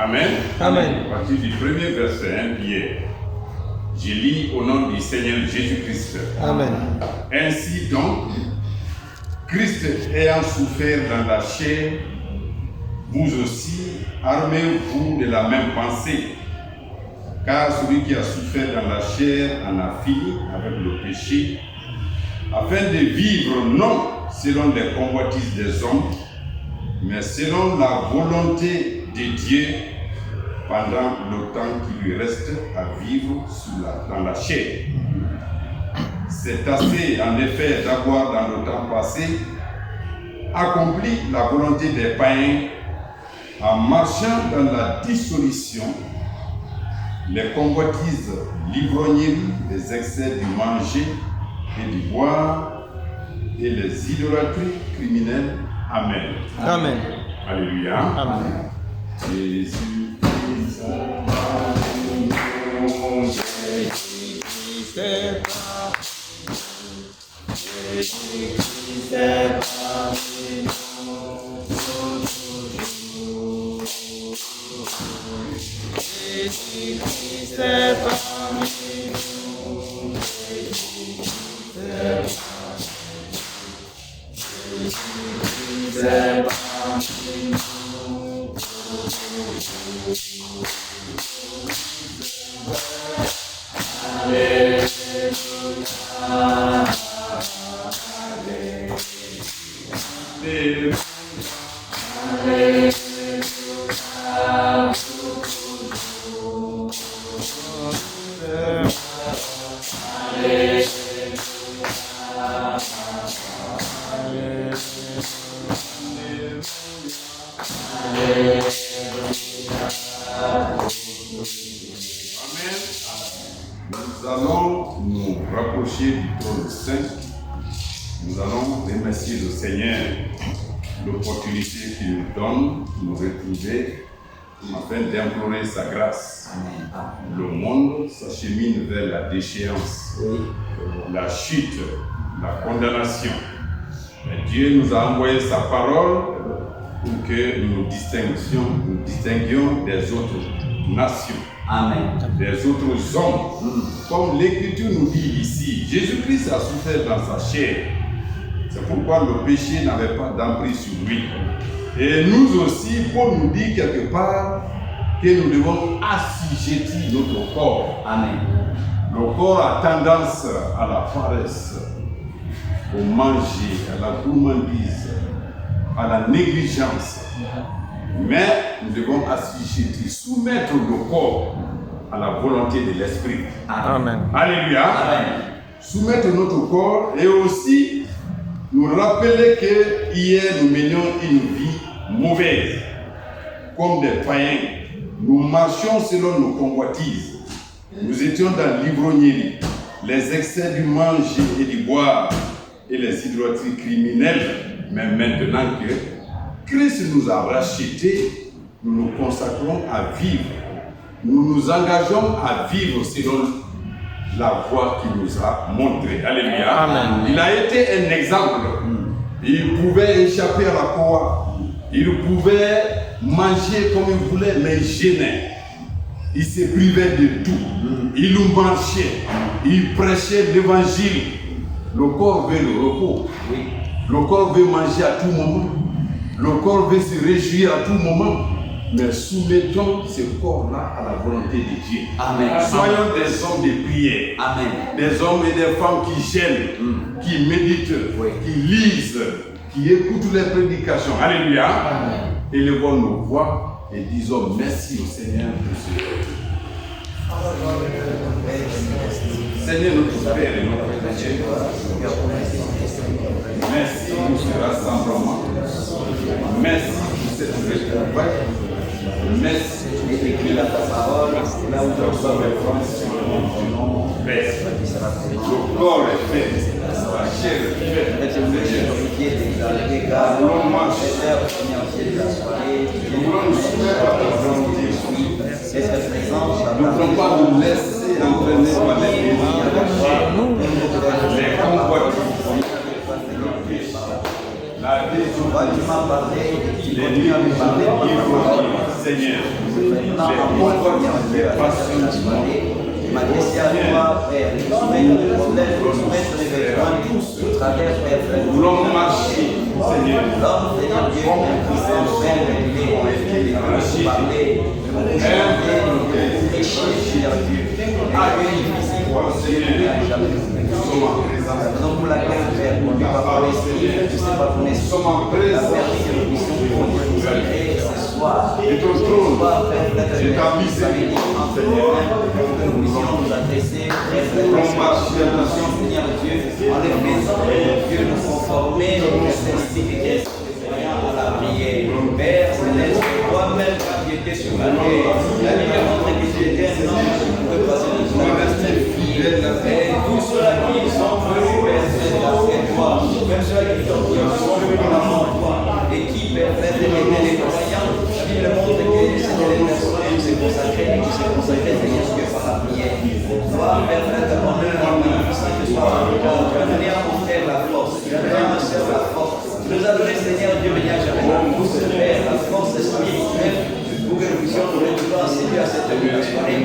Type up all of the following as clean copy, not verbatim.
Amen. Amen. À partir du premier verset, 1 Pierre, je lis au nom du Seigneur Jésus-Christ. Amen. Ainsi donc, Christ ayant souffert dans la chair, vous aussi, armez-vous de la même pensée. Car celui qui a souffert dans la chair en a fini avec le péché, afin de vivre non selon les convoitises des hommes, mais selon la volonté de Dieu pendant le temps qui lui reste à vivre dans la chair. C'est assez en effet d'avoir dans le temps passé accompli la volonté des païens en marchant dans la dissolution, les convoitises, l'ivrognerie, les excès du manger et du boire et les idolâtries criminelles. Amen. Amen. Alléluia. Amen. Jésus. Nous allons nous rapprocher du trône saint. Nous allons remercier le Seigneur l'opportunité qu'il nous donne de nous retrouver afin d'implorer sa grâce. Le monde s'achemine vers la déchéance, la chute, la condamnation. Mais Dieu nous a envoyé sa parole pour que nous distinguions des autres nations. Amen. Des autres hommes. Comme l'Écriture nous dit ici, Jésus-Christ a souffert dans sa chair. C'est pourquoi le péché n'avait pas d'emprise sur lui. Et nous aussi, Paul nous dit quelque part que nous devons assujettir notre corps. Amen. Le corps a tendance à la paresse, au manger, à la gourmandise, à la négligence. Mais nous devons assujettir, soumettre le corps à la volonté de l'esprit. Amen. Alléluia. Amen. Soumettre notre corps et aussi nous rappeler que hier nous menions une vie mauvaise. Comme des païens, nous marchions selon nos convoitises. Nous étions dans l'ivrognerie, les excès du manger et du boire et les idolâtries criminelles. Mais maintenant que Christ nous a rachetés, nous nous consacrons à vivre. Nous nous engageons à vivre selon la voie qu'il nous a montrée. Alléluia. Amen. Il a été un exemple. Il pouvait échapper à la croix. Il pouvait manger comme il voulait, mais il gênait. Il se privait de tout. Il marchait. Il prêchait l'évangile. Le corps veut le repos. Le corps veut manger à tout moment. Le corps veut se réjouir à tout moment. Mais soumettons ce corps-là à la volonté de Dieu. Amen. Soyons des hommes de prière. Amen. Des hommes et des femmes qui gênent, qui méditent, qui lisent, qui écoutent les prédications. Alléluia. Amen. Élevons nos voix et disons merci au Seigneur pour ce Seigneur notre Père et notre Dieu. Merci pour ce rassemblement. Merci pour cette retrouvaille. Merci pour écrire ta parole. Là où tu as sur le nom du Père. Le corps est fait. La chair est faite. Nous voulons marcher. Nous voulons nous soumettre à ta volonté. Nous ne voulons pas nous laisser entraîner par les désirs de la chair. Les convoitises. Toi, tu m'as parlé et tu continues à me parler. Seigneur, ma question à toi, Père, nous soumettons le problème, nous soumettons les besoins, nous travers, Père, nous voulons marcher, Seigneur. L'homme, Seigneur Dieu, impuissant, Père, révélé, nous parler, nous chanter, nous prêcher, Seigneur Dieu. Raison pour laquelle, Père, on ne peut pas parler, Seigneur, tu sais pas ton esprit, la permis que nous puissions consacrer ce soir. Et ton trône, je t'appuie, Seigneur, que nous puissions nous adresser, Seigneur Dieu, en les faisant, Dieu, nous conformer aux caractéristiques à la prière. Père Céleste, toi-même, quand tu étais sur la terre, la Bible montre que tu étais un homme qui pouvait passer de la terre. Et tous ceux-là qui sont venus, Père Céleste, après toi, même ceux-là qui sont venus avant toi, et qui, Père Céleste, étaient les croyants, la Bible montre que c'était les personnes qui se consacraient, et qui se consacraient, Seigneur Dieu, par la prière. Toi, Père Céleste, honneur, magnificent que soit ton cœur, tu as donné à mon frère la force, tu as donné à ma soeur la force. Tu nous as donné, Seigneur Dieu, venir jamais pour se faire la force spirituelle pour que nous puissions nous retrouver Seigneur à cette soirée.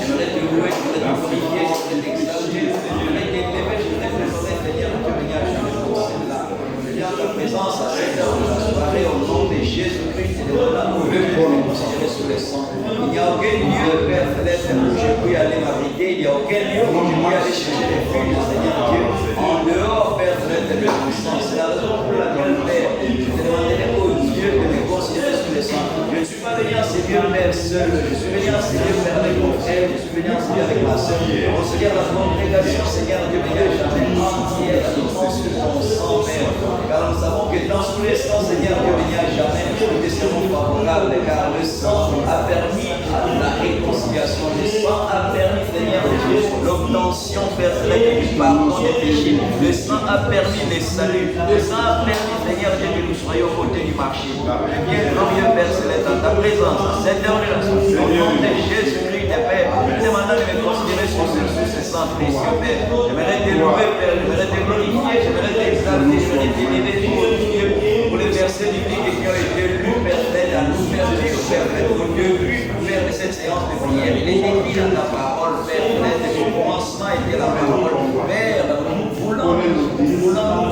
J'aimerais te louer, je voudrais te glorifier, je voudrais t'exalter, je voudrais t'élever, je voudrais te donner, Seigneur Dieu, venir jamais pour celle-là. Je viens en ta présence à cette heure de la soirée au nom de Jésus-Christ et de l'amour de Dieu considéré sous les sangs. Il n'y a aucun lieu, Père Céleste, où je puis aller m'abriter, il n'y a aucun lieu où je puis aller chercher les fruits de Seigneur Dieu. En dehors, Père Céleste, de la puissance. C'est la raison pour laquelle, Père, je te demanderai au Dieu de me considérer sous les sangs. Je ne suis pas venu en Seigneur, Père, seul. Je suis venu en Seigneur, Père, avec mon frère. Je suis venu en Seigneur, avec ma soeur. Mon Seigneur, la congrégation, Seigneur, Dieu, venir jamais entière à défense de ton sang, Père. Car nous savons que dans tous les sangs, Seigneur, Dieu, venir jamais, nous te serons favorables. Car le sang a permis la réconciliation. Le sang a permis, Seigneur Dieu, l'obtention, Père, du pardon des péchés. Le sang a permis les saluts. Le sang a permis, Seigneur Dieu, que nous soyons aux côtés du marché. Bien, glorieux Père Céleste, dans ta présence, cette heure de la soirée, au nom de Jésus-Christ, Père, nous demandons de me considérer sous ce sang précieux, Père. J'aimerais te louer, Père, j'aimerais te glorifier, j'aimerais t'exalter, j'aimerais t'élever, Dieu, pour les versets bibliques qui ont été lus, Père, à nous faire vivre, Père, au début, Père, de cette séance de prière. Il est écrit dans ta parole, Père, que le commencement était la parole. Père, nous voulons nous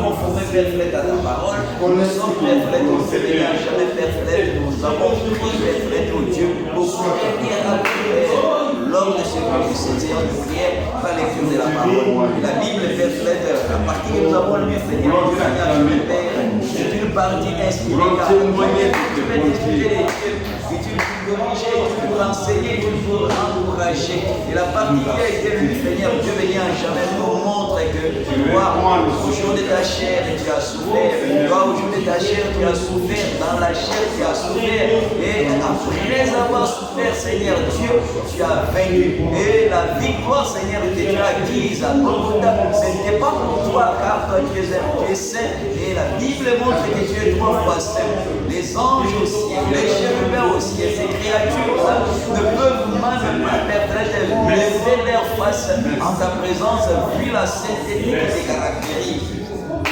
conformer, Père, à ta parole. Nous sommes, Père, au Seigneur, jamais, Père, nous avons prié, Père, au Dieu, pour soutenir à l'homme de ce que cette séance de prière par lecture de la parole. La Bible, Père, la partie que nous avons lue, Seigneur, Père, c'est une partie inspirée car tu peux discuter les dieux, et tu peux corriger, tu peux enseigner, tu peux encourager. Et la partie qui a été lue, Seigneur, Dieu venir jamais nous montre que toi, au jour de ta chair, tu as souffert. Toi, au jour de ta chair, tu as souffert. Dans la chair, tu as souffert. Et après avoir souffert, Seigneur Dieu, tu as vaincu. Et la victoire, Seigneur, que tu as acquise à Golgotha, ce n'était pas pour toi, car toi, tu es saint. Et la Bible montre que tu es 3 fois saint. Les anges au ciel, les chérubins au ciel, ces créatures-là ne peuvent même pas lever leur face en ta présence, vu la sainteté qui te caractérise.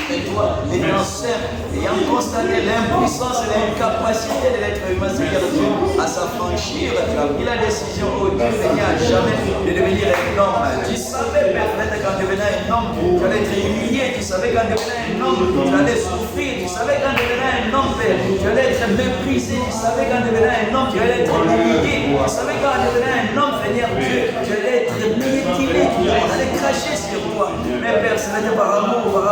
Et toi, étant saint, ayant constaté l'impuissance et l'incapacité de l'être humain, Seigneur Dieu, à s'affranchir, tu as pris la décision, oh Dieu, Seigneur, à jamais de devenir un homme. Tu savais, Père, qu'en devenant un homme, tu allais être humilié, tu savais qu'en devenant un homme, tu allais souffrir, tu savais qu'en devenant un homme, Père, tu allais être méprisé, tu savais qu'en devenant un homme, tu allais être humilié, tu savais qu'en devenant un homme, Seigneur Dieu, tu allais être mutilé, on allait cracher sur toi. Mais Père, c'était par amour pour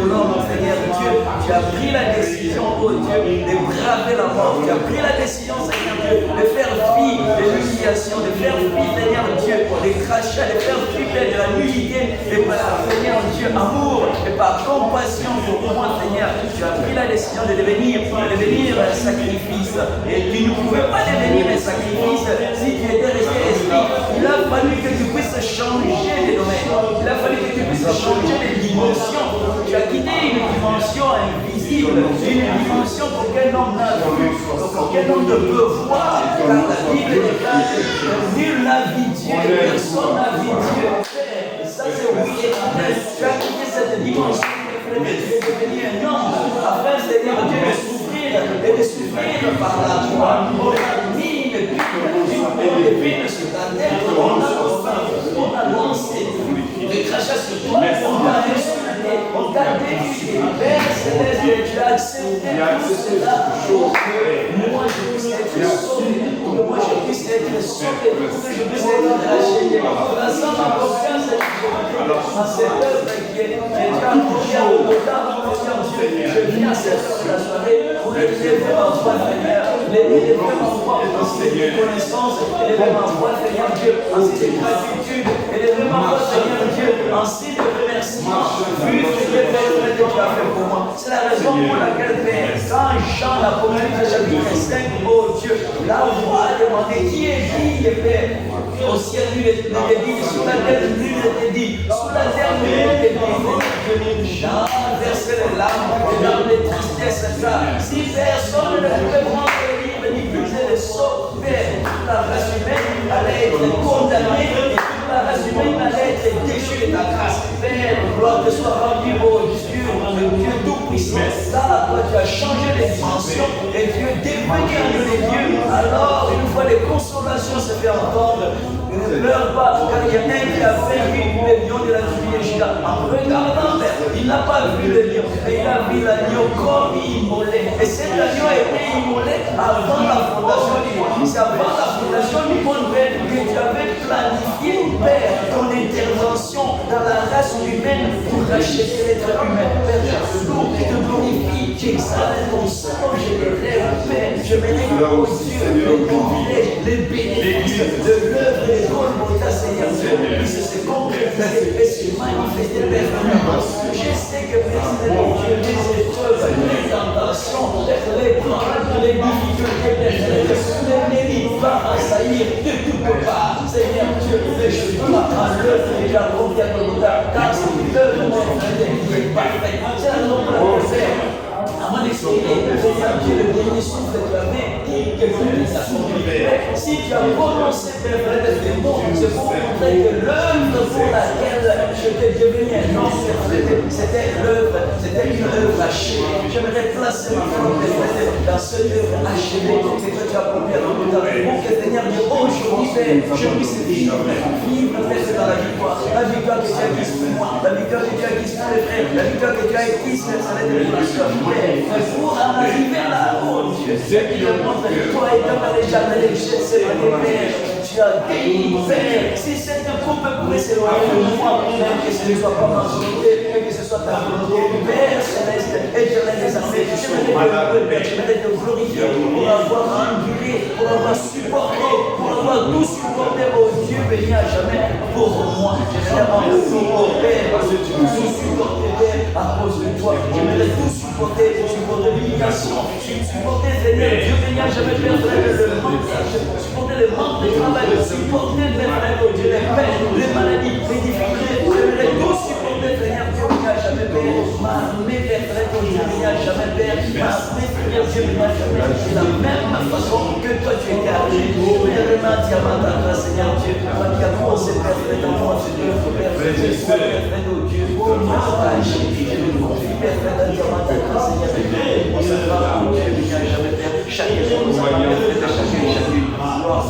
l'homme, Seigneur Dieu, tu as pris la décision, oh Dieu, de braver la mort. Tu as pris la décision, Seigneur Dieu, de faire fi de l'humiliation, de faire fi, Seigneur Dieu, des crachats, de faire fi de la nullité, et par, Seigneur Dieu, amour, et par compassion pour moi, Seigneur, tu as pris la décision de devenir un sacrifice. Et tu ne pouvais pas devenir un sacrifice si tu étais resté esprit. Il a fallu que tu puisses changer de domaine. Il a fallu que tu puisses changer de dimension. Tu as quitté une dimension invisible, une dimension qu'aucun homme n'a vu, qu'aucun homme ne peut voir. Car la Bible déclare que nul n'a vu Dieu, personne n'a vu Dieu. Et ça, c'est oui éternel. Tu as quitté cette dimension. Tu es devenu un homme afin par la foi. On a mis les vignes sur ta tête. On a lancé des crachats sur toi. On t'a insulté. On t'a défié. Père Céleste, tu as accepté tout cela pour que moi je puisse être sauvé. Pour que moi je puisse être sauvé. Pour que je puisse être racheté. Sans ma confiance à cette œuvre qui est déjà confiée au-delà de mon Dieu. Je viens à cette heure de la soirée pour élever ma foi, Seigneur. Élever ma foi en ses connaissances. Élever ma foi, Seigneur Dieu, en ses gratitude. Élever ma foi, Seigneur Dieu, en ses remerciements. Vu ce que tu as fait pour moi. C'est la raison pour laquelle, Père, quand Jean l'Apocalypse chapitre 5, oh Dieu, la voix a demandé qui est digne, Père. Au ciel, nul n'est dit, sous la terre, nul n'est dit, sous la terre, nul n'est dit. Jean versait les larmes, les tristesses, ça. Si personne ne pouvait prendre le livre ni briser le sceau, Père, toute la race humaine allait être condamnée et toute la race humaine allait être déchue de ta grâce. Père, gloire te soit rendue, oh Dieu, le Dieu tout-puissant. Là, toi, tu as changé les dimensions et tu es devenu un de Dieu. Alors, une fois les consolations se fait entendre, ne pleure pas, car il y a un qui a vaincu le lion de la tribu de Juda. En regardant vers, il n'a pas vu le lion, mais il a vu l'agneau comme immolé. Et cet agneau a été immolé avant la fondation du monde. C'est avant la fondation du monde que tu avais planifié, Père, ton intervention dans la race humaine pour racheter l'être humain. Père, je te loue, je te glorifie, j'exalte ton sang, je l'élève, Père, je m'élève au Dieu, les privilèges, les bénéfices de l'œuvre et de Golgotha, Seigneur Dieu, puisse se concrétiser et se manifester, Père. Je sais que, Père, Seigneur Dieu, les épreuves, les tentations, les problèmes, les difficultés, l'ennemi va assaillir de toutes parts. Seigneur Dieu, je dois à l'œuvre et la confiance de Golgotha, car c'est l'œuvre de qui est parfaite. C'est la raison pour laquelle, Père, avant d'exprimer, Seigneur Dieu, le dernier souffle que tu avais dit que tu as accompli. Si tu as prononcé, Père, des mots, c'est pour montrer que l'œuvre pour laquelle je t'ai devenu un homme, c'était l'œuvre, c'était une œuvre achevée. J'aimerais placer ma foi, Père, dans cette œuvre achevée que tu as accompli à Golgotha. Pour que, Seigneur Dieu, aujourd'hui, Père, je puisse vivre, Père, dans la victoire que tu as acquise pour moi, la victoire que tu as acquise pour les frères, la victoire que tu as acquise, Père, ça va être pour la soeur, Père. Pour en arriver là, oh Dieu, c'est qui le montre que toi et dans les jardins de Gethsémani, Père, tu as dit, Père, si cette coupe pouvait s'éloigner de moi, même que ce ne soit pas ma volonté, mais que ce soit ta volonté, Père Céleste, éternel des armées, je vais te glorifier pour avoir enduré, pour avoir supporté, pour avoir tout supporté, oh Dieu, béni à jamais pour moi. Je vais en Père, parce que tu nous supporté, Père, à cause de toi. Je vais tout supporter l'humiliation, supporter, Seigneur, Dieu béni à jamais, Père, le manque, supporter le manque de travail, supporter, Père, oh Dieu, les peines, les maladies, les difficultés, je vais tout supporter, Seigneur, Dieu béni à jamais, Père, m'armer, Père, oh Dieu béni à jamais, Père, m'armer, Seigneur, Dieu béni à jamais, de la même façon que toi tu es gardé, Père, remercie à ta grâce, Seigneur Dieu, toi qui as commencé, Père, dans moi, c'est Dieu, Père, Père, oh Dieu, oh Dieu, je me confie, Père, dans ta grâce, Seigneur, on se fera, oh Dieu béni à jamais, Père, chacun, chacune, gloire,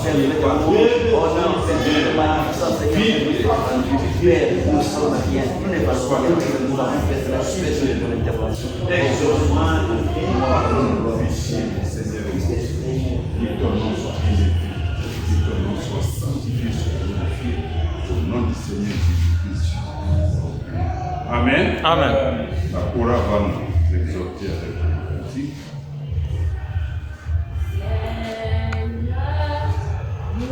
Père, oh non, Père, magnificent, Seigneur, Père, nous sommes rien, nous ne valons pas, nous avons fait la suite de ton intervention. Exaucement, Seigneur, que ton nom soit élevé, que ton nom soit sanctifié, soit glorifié, au nom du Seigneur Jésus-Christ. Amen. Amen. La Cora va nous exhorter avec le cantique. Seigneur, nous te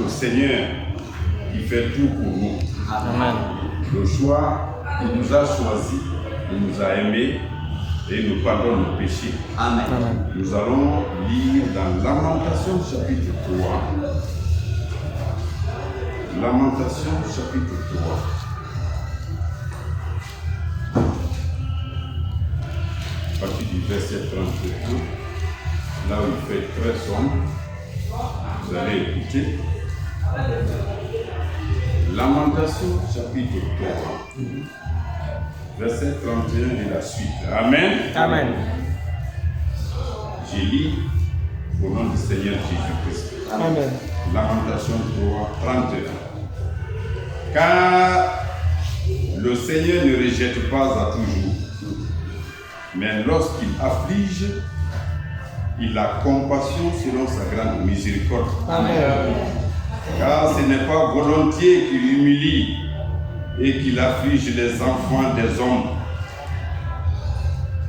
Seigneur qui fait tout pour nous. Amen. Le choix, il nous a choisis, il nous a aimés et il nous pardonne nos péchés. Amen. Nous allons lire dans Lamentation chapitre 3. Lamentation chapitre 3. À partir du verset 31, là où il fait très sombre, vous allez écouter. Lamentation chapitre 3, verset 31 et la suite. Amen. Amen. Je lis au nom du Seigneur Jésus-Christ. Amen. Lamentation 3, 31. Car le Seigneur ne rejette pas à toujours, mais lorsqu'il afflige, il a compassion selon sa grande miséricorde. Amen. Car ce n'est pas volontiers qu'il humilie et qu'il afflige les enfants des hommes.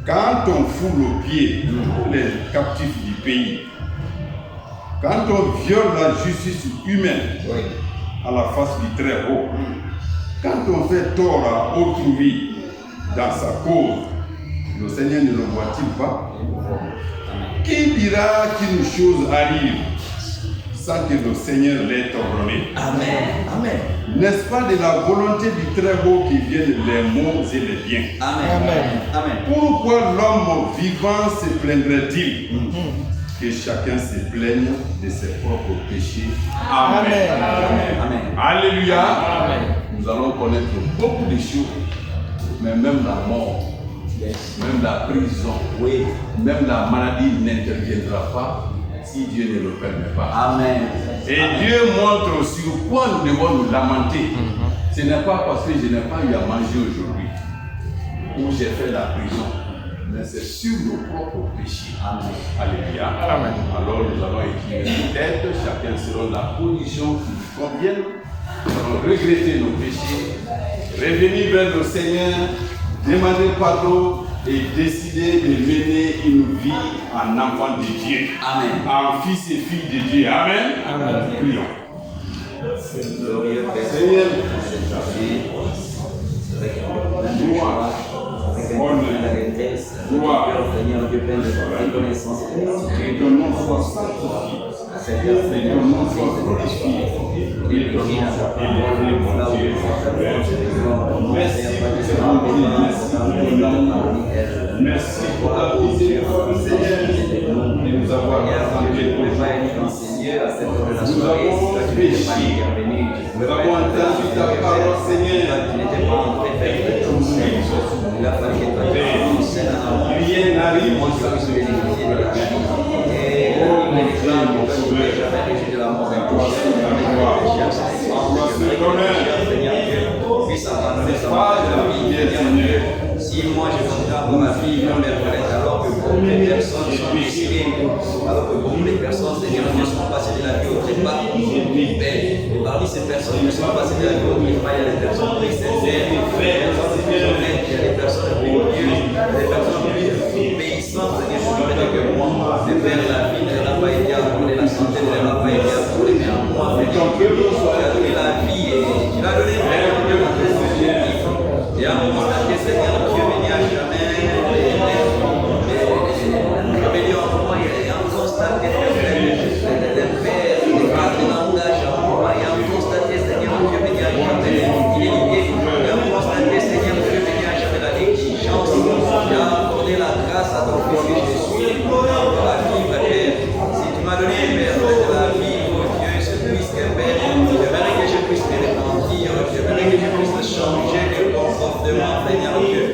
Quand on foule aux pieds tous les captifs du pays, quand on viole la justice humaine à la face du Très-Haut, quand on fait tort à autrui dans sa cause, le Seigneur ne le voit-il pas? Qui dira qu'une chose arrive sans que le Seigneur l'ait ordonné? Amen. Amen. N'est-ce pas de la volonté du Très-Haut qui viennent les maux et les biens? Amen. Amen. Pourquoi l'homme vivant se plaindrait-il? Que chacun se plaigne de ses propres péchés. Amen. Amen. Alléluia. Amen. Nous allons connaître beaucoup de choses, mais même la mort, même la prison, Oui. même la maladie n'interviendra pas si Dieu ne le permet pas. Amen. Et Dieu montre sur quoi nous devons nous lamenter. Ce n'est pas parce que je n'ai pas eu à manger aujourd'hui ou j'ai fait la prison, mais c'est sur nos propres péchés. Amen. Alléluia. Amen. Alors nous allons écrire nos têtes, chacun selon la position qui lui convienne. Nous allons regretter nos péchés, revenir vers le Seigneur, demander pardon et décider de mener une vie en enfant de Dieu. Amen. En fils et fille de Dieu. Amen. Amen. Prions. Glorieux Père. Seigneur, Gloire. Seigneur Dieu plein de reconnaissance. que ton nom soit sanctifié. Cette Que ton nom soit glorifié. Que ton nom soit élevé, mon Dieu. Merci Merci pour ta miséricorde, Seigneur, de nous avoir rassemblés pour nous avons péché. Nous avons entendu ta parole, Seigneur. Rien n'arrive sans ce que si moi je comprends ma fille, non, alors que beaucoup de personnes sont décédées, alors que beaucoup de personnes, Seigneur, ne sont passées de la vie au trépas, et parmi ces personnes qui sont passées de la vie au trépas, il y a des personnes qui sincères, des personnes plus honnêtes, il y a des personnes plus pieuses, des personnes plus obéissantes, Seigneur, je prie que moi, de faire la vie ne l'a pas été accordée, la santé ne l'a pas été accordée, mais à moi, Seigneur, tu as donné la vie et tu l'as donné vraiment de la vie. Et à un moment donné, Seigneur, Dieu béni à jamais, rébellion en moi, il y a un constat que des pères, des cadres de langage en moi, il y a un constaté, Seigneur, Dieu béni à jamais, il est lié, il y a un constaté, Seigneur, Dieu béni à jamais, la négligence, il a accordé la grâce à ton fils que je suis, pour la vivre, Père. Si tu m'as donné, Père, de la vie, oh Dieu, je puisse que, Père, j'aimerais que je puisse me repentir, j'aimerais que je puisse changer de comportement, Seigneur Dieu.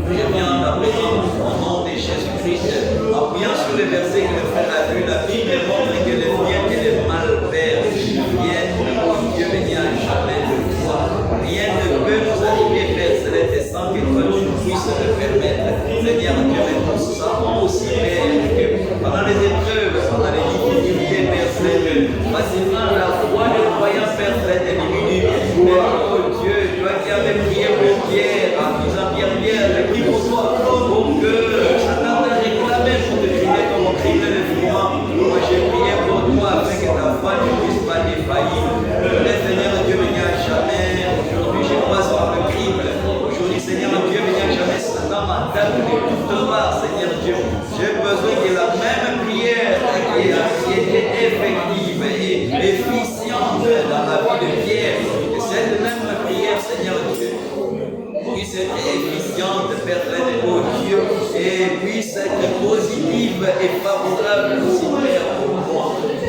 Je viens en ta présence, au nom de Jésus-Christ, appuyant sur le verset que le frère a lu, la Bible montre que le bien et le mal, Père, viennent, oh Dieu béni à jamais de toi. Rien ne peut nous arriver, Père céleste, sans que toi tu puisses le permettre. Seigneur Dieu, mais nous savons aussi, Père, que pendant les épreuves, pendant les difficultés, Père céleste, facilement la foi des croyants, Père céleste, diminue. Mais oh Dieu, toi qui avais prié pour Pierre, en disant Pierre, prie pour toi, pour que Satan t'a réclamé pour te tuer comme un criminel de mouvement. Moi j'ai prié pour toi afin que ta foi ne puisse pas défaillir. et puisse être positive et favorable aussi, Père, pour moi.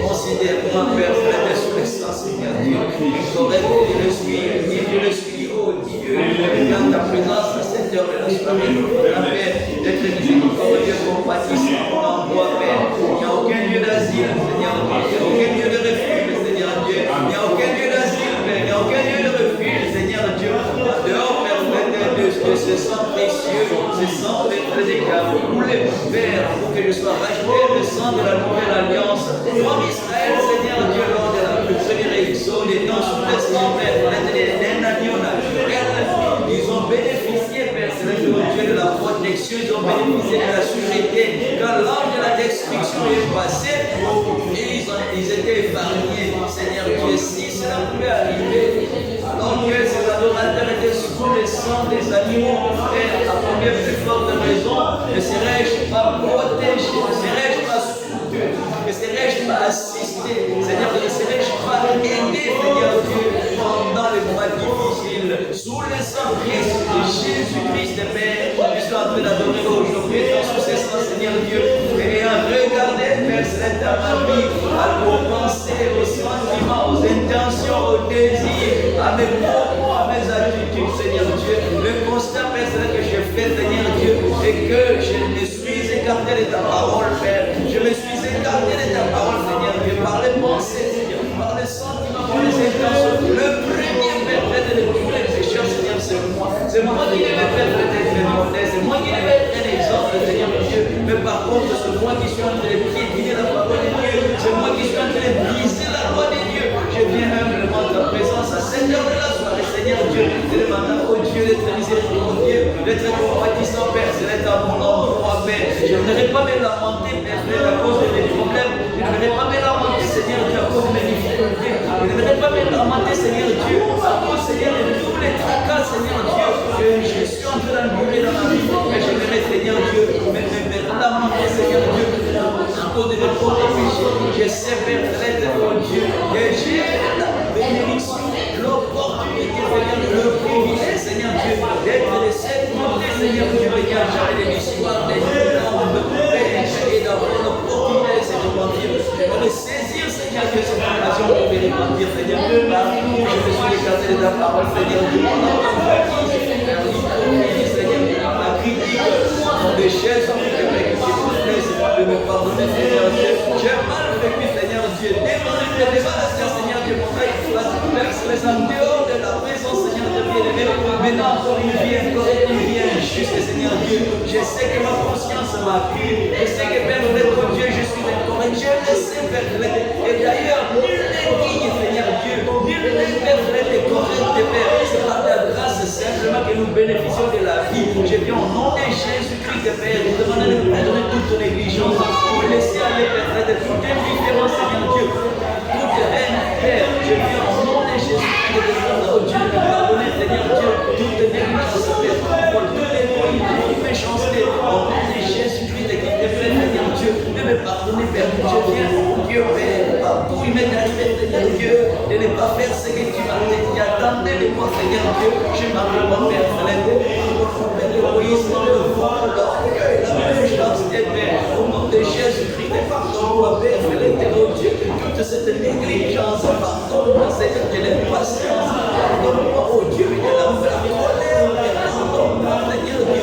Considère-moi, Père, frère, sous le sang, Seigneur Dieu. Correct, je le suis, oh Dieu. Regarde ta présence à cette heure de la soirée. Père, d'être miséricordieux, compatissant, en toi, Père. Il n'y a aucun lieu d'asile, Seigneur Dieu. Il n'y a aucun lieu de refuge, Seigneur Dieu. Il n'y a aucun lieu d'asile, Père. Il n'y a aucun lieu de refuge, Seigneur Dieu. Dehors, Père, de ce sang précieux, ce sang, Père, qui a roulé, Père, pour que je sois racheté, le sang de la nouvelle alliance. Comme Israël, Seigneur Dieu, lors de la première élection, des temps sous le sang, Père, d'un agneau naturel, ils ont bénéficié, Père, Seigneur Dieu, de la protection, ils ont bénéficié de la sûreté. Quand l'ange de la destruction est passé, ils étaient épargnés, Seigneur Dieu. Si cela pouvait arriver, alors que ces adorateurs étaient sous le sang des animaux, Père, à combien plus forte raison ne serais-je pas protégé, ne serais-je pas soutenu, ne serais-je pas assisté, Seigneur, ne serais-je pas aidé, Seigneur Dieu, pendant les mois difficiles, sous le sang précieux de Jésus-Christ, Père, je suis en train d'adorer aujourd'hui sous ce sang, Seigneur Dieu, et à regarder, Père, c'est à ma vie, à vos pensées, aux sentiments, aux intentions, aux désirs, à mes propos, à mes attitudes, Seigneur Dieu, le constat, Père, c'est que je fais, Seigneur Dieu, et que je me suis écarté de ta parole, Père, je me suis écarté de ta parole, Seigneur Dieu, par les pensées, Seigneur, par les sentiments, par les intentions, le premier, Père, de tous les pécheurs, Seigneur, c'est moi qui devais faire peut-être mes modèles, c'est moi qui devais être un exemple, Seigneur Dieu, mais par contre, c'est moi qui suis en train de piétiner la parole de Dieu, c'est moi qui suis en train de briser la loi de Dieu, je viens humblement de ta présence à cette heure de la soirée, Seigneur Dieu, te demandant, oh Dieu, d'être miséricordieux, d'être compatissant, Père, c'est d'être à mon endroit, Père, je ne vais pas me lamenter, Père, à cause de mes problèmes, je ne vais pas me lamenter, Seigneur Dieu, à cause de mes difficultés, je ne vais pas me lamenter, Seigneur Dieu, à cause, Seigneur, de tous les tracas, Seigneur Dieu, je suis en train d'endurer dans ma vie, mais je vais, Seigneur Dieu, me lamenter, Seigneur Dieu, à cause de mes propres péchés, je sais, Père, mon Dieu, que j'ai la bénédiction, l'opportunité, Seigneur, le privilège, Seigneur Dieu, d'être de cette montée, Seigneur Dieu, il y a jamais l'histoire des énormes pêches et d'avoir l'opportunité, Seigneur Dieu, de saisir, Seigneur Dieu, cette occasion pour me repentir, Seigneur Dieu, partout, je me suis écarté de ta parole, Seigneur Dieu, Seigneur, la critique, mon déchet, sans que je de me pardonner, Seigneur Dieu, j'ai mal vécu, Seigneur Dieu, débarrasser, Seigneur Dieu, mon frère, verse en dehors de la présence, Seigneur Dieu, bien-aimé, maintenant encore une vie injuste, Seigneur Dieu, je sais que ma conscience m'a pris, je sais que Père, notre Dieu, je suis incorrect, je le sais, Père, et d'ailleurs, nul n'est digne, Seigneur Dieu, nul n'est correct, Père, c'est par ta grâce simplement que nous bénéficions de la vie, je viens au nom de Jésus-Christ, Père, nous demandons de pardonner toute négligence, pour laisser aller, Père, de toute indifférence, Seigneur Dieu, toute haine, Père, je viens au nom de Jésus-Christ, de demander au Dieu de pardonner, Seigneur Dieu, toute négligence, Père, pour toute égoïsme, toute méchanceté, au nom de Jésus-Christ, qui te plaît, Seigneur Dieu, de me pardonner, Père, je viens, Dieu, Père, partout il m'est arrivé, Seigneur Dieu, de ne pas faire ce que tu m'as dit, qui attendait de moi, Seigneur Dieu, je m'appelle mon Père, l'égoïsme, le vol, l'orgueil, la méchanceté, Père, au nom de Jésus-Christ, pardonne-moi, Père, mon Dieu, toute cette négligence, pardonne-moi, Seigneur, de l'impatience, pardonne-moi, oh Dieu, de la colère, pardonne-moi,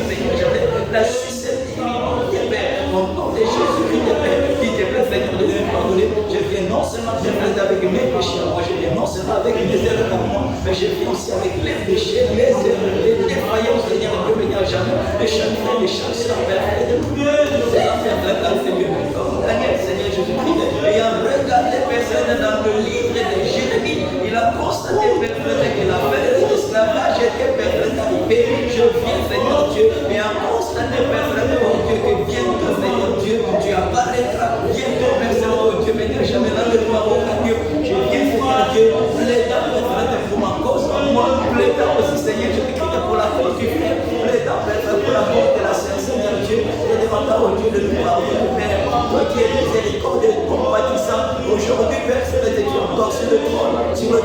Seigneur, de la susceptibilité, Père, au nom de Jésus-Christ, Père, qui te plaît, Seigneur, de me pardonner, je viens non seulement avec mes péchés, moi, je viens non seulement avec mes erreurs à moi, mais je viens aussi avec les péchés, les erreurs, les défaillances, Seigneur, Dieu, mais il n'y a jamais de chagrins, de chagrins, Père, de ces affaires, Seigneur, comme Daniel, Seigneur Jésus-Christ, ayant regardé personne dans le livre de Jérémie, il a constaté, Père, que la fin de l'esclavage était, Père, arrivée. Je viens, Seigneur Dieu, et en constater, Père, mon Dieu, que bientôt, Seigneur Dieu, tu apparaîtras, bientôt, Père, Seigneur Dieu, mais jamais là de toi, mon Dieu, je viens, Seigneur Dieu, plaidant, Père, pour ma cause, moi, plaidant aussi, Seigneur Jésus-Christ, pour la cause du frère, plaidant, Père, pour la cause de la Seigneur Dieu, et demandant nous pardonnes, Père. Toi qui es miséricordieux et compatissant, aujourd'hui, Père Céleste, tu es encore sur le trône qui est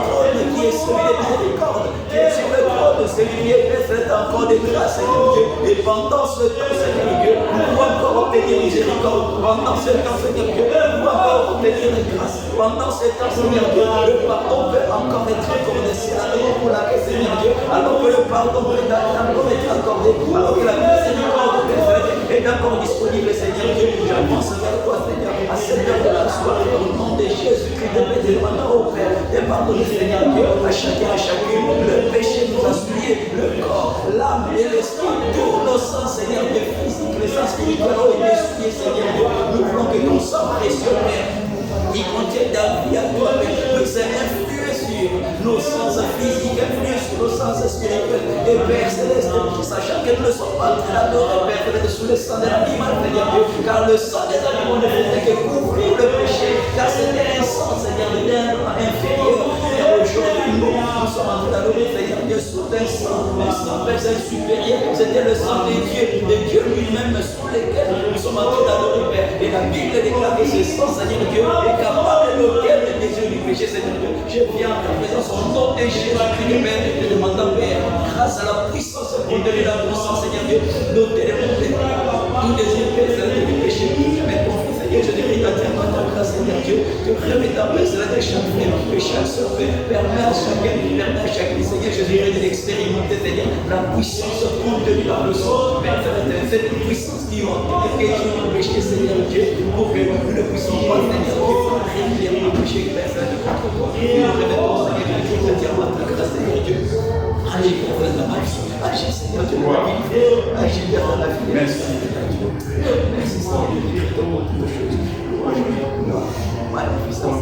celui des miséricordes, qui est sur le trône, celui qui est Père Céleste, encore des grâces, Seigneur Dieu. Et pendant ce temps, Seigneur Dieu, nous pouvons encore obtenir miséricorde. Pendant ce temps, Seigneur Dieu, nous pouvons encore obtenir la grâce. Pendant ce temps, Seigneur Dieu, le pardon peut encore être accordé. C'est la raison pour laquelle, Seigneur Dieu, alors que le pardon peut encore être accordé, alors que la miséricorde est encore disponible, Seigneur Dieu. J'avance vers toi, Seigneur, à cette heure de la soirée, au nom de Jésus-Christ de Béthléem, au Père, et pardonne, Seigneur Dieu, à chacun, à chacune. Le péché nous a souillé, le corps, l'âme et l'esprit, tous nos sens, Seigneur Dieu, physique, les sens spirituels ont été souillés, Seigneur Dieu. Nous voulons que ton sang précieux, Père, qui contient ta vie à toi, Père, Seigneur, influer sur nos sens physiques, influer sur nos sens spirituels. Et Père Céleste, sachant que nous ne sommes pas adorés, Père, sous le sang de l'animal, Seigneur Dieu, car le sang des animaux ne faisait que couvrir le péché, car c'était un sang, Seigneur, d'un inférieur. Et aujourd'hui, nous sommes en train d'adorer, Seigneur Dieu, sous un sang, Père supérieur. C'était le sang de Dieu lui-même, sous lequel nous sommes en train d'adorer, Père. Et la Bible déclare que ce sang, Seigneur Dieu, est capable de l'autel des yeux du péché, Seigneur Dieu. Je viens en ta présence au nom de Jésus-Christ, Père, et je demande, Père, grâce à la puissance de la puissance, Seigneur Dieu, d'ôter les tout désir, Père, Seigneur, du péché. Mais ton fils, Seigneur, je demande à ta grâce, Seigneur Dieu, de remettre ta place de chaque frère et chaque soeur, permet à chacun, Seigneur, je dirais d'expérimenter, Seigneur, la puissance contenue dans le sang, Père, cette puissance qui ôte et qui nous péché, Seigneur Dieu, pour que nous ne puissions pas, Seigneur Dieu, régulièrement le péché, Père, Seigneur, contre toi. Nous nous remettons, Seigneur Dieu, je te à ta grâce, Seigneur Dieu. Agis, Père, dans ma vie. Agis, Seigneur Dieu, dans la vie. Agis, Père, dans la vie. Merci, Seigneur Dieu, pour toutes choses. Magnificence,